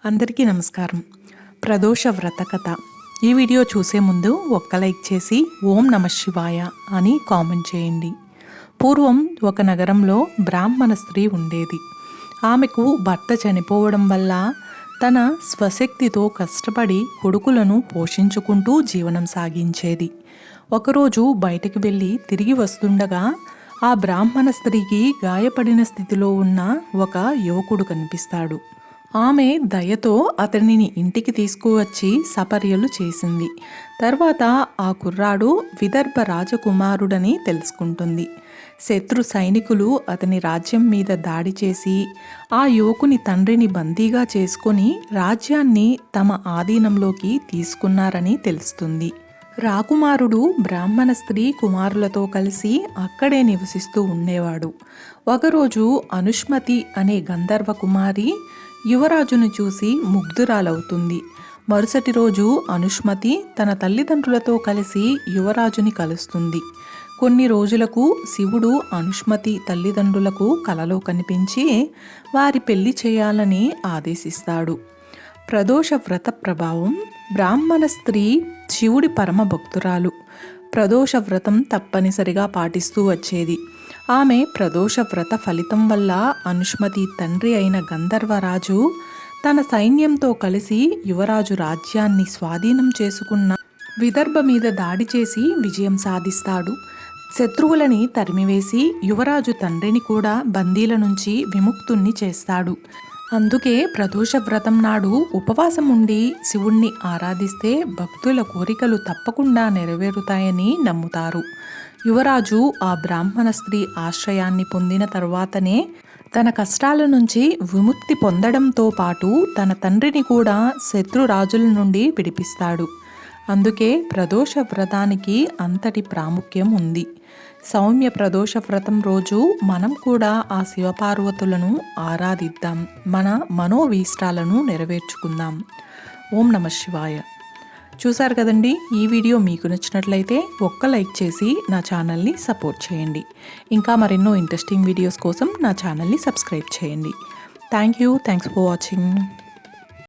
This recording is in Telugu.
అందరికీ నమస్కారం. ప్రదోష వ్రత కథ. ఈ వీడియో చూసే ముందు ఒక్క లైక్ చేసి ఓం నమ శివాయ అని కామెంట్ చేయండి. పూర్వం ఒక నగరంలో బ్రాహ్మణ స్త్రీ ఉండేది. ఆమెకు భర్త చనిపోవడం వల్ల తన స్వశక్తితో కష్టపడి కొడుకులను పోషించుకుంటూ జీవనం సాగించేది. ఒకరోజు బయటికి వెళ్ళి తిరిగి వస్తుండగా ఆ బ్రాహ్మణ స్త్రీకి గాయపడిన స్థితిలో ఉన్న ఒక యువకుడు కనిపిస్తాడు. ఆమె దయతో అతనిని ఇంటికి తీసుకువచ్చి సపర్యలు చేసింది. తర్వాత ఆ కుర్రాడు విదర్భ రాజకుమారుడని తెలుసుకుంటుంది. శత్రు సైనికులు అతని రాజ్యం మీద దాడి చేసి ఆ యువకుని తండ్రిని బందీగా చేసుకొని రాజ్యాన్ని తమ ఆధీనంలోకి తీసుకున్నారని తెలుస్తుంది. రాకుమారుడు బ్రాహ్మణ స్త్రీ కుమారులతో కలిసి అక్కడే నివసిస్తూ ఉండేవాడు. ఒకరోజు అనుష్మతి అనే గంధర్వ కుమారి యువరాజును చూసి ముగ్ధురాలవుతుంది. మరుసటి రోజు అనుష్మతి తన తల్లిదండ్రులతో కలిసి యువరాజుని కలుస్తుంది. కొన్ని రోజులకు శివుడు అనుష్మతి తల్లిదండ్రులకు కలలో కనిపించి వారి పెళ్లి చేయాలని ఆదేశిస్తాడు. ప్రదోష వ్రత ప్రభావం. బ్రాహ్మణ స్త్రీ శివుడి పరమ భక్తురాలు. ప్రదోష వ్రతం తప్పనిసరిగా పాటిస్తూ వచ్చేది. ఆమె ప్రదోష వ్రత ఫలితం వల్ల అనుష్మతి తండ్రి అయిన గంధర్వరాజు తన సైన్యంతో కలిసి యువరాజు రాజ్యాన్ని స్వాధీనం చేసుకున్న విదర్భ మీద దాడి చేసి విజయం సాధిస్తాడు. శత్రువులని తరిమివేసి యువరాజు తండ్రిని కూడా బందీల నుంచి విముక్తుణ్ణి చేస్తాడు. అందుకే ప్రదోష వ్రతం నాడు ఉపవాసం ఉండి శివుణ్ణి ఆరాధిస్తే భక్తుల కోరికలు తప్పకుండా నెరవేరుతాయని నమ్ముతారు. యువరాజు ఆ బ్రాహ్మణ స్త్రీ ఆశ్రయాన్ని పొందిన తరువాతనే తన కష్టాల నుంచి విముక్తి పొందడంతో పాటు తన తండ్రిని కూడా శత్రురాజుల నుండి విడిపిస్తాడు. అందుకే ప్రదోష వ్రతానికి అంతటి ప్రాముఖ్యం ఉంది. సౌమ్య ప్రదోష వ్రతం రోజు మనం కూడా ఆ శివపార్వతులను ఆరాధిద్దాం, మన మనోభీష్టాలను నెరవేర్చుకుందాం. ఓం నమ శివాయ. చూసారు కదండి, ఈ వీడియో మీకు నచ్చినట్లయితే ఒక్క లైక్ చేసి నా ఛానల్ని సపోర్ట్ చేయండి. ఇంకా మరెన్నో ఇంట్రెస్టింగ్ వీడియోస్ కోసం నా ఛానల్ని సబ్స్క్రైబ్ చేయండి. Thanks for watching.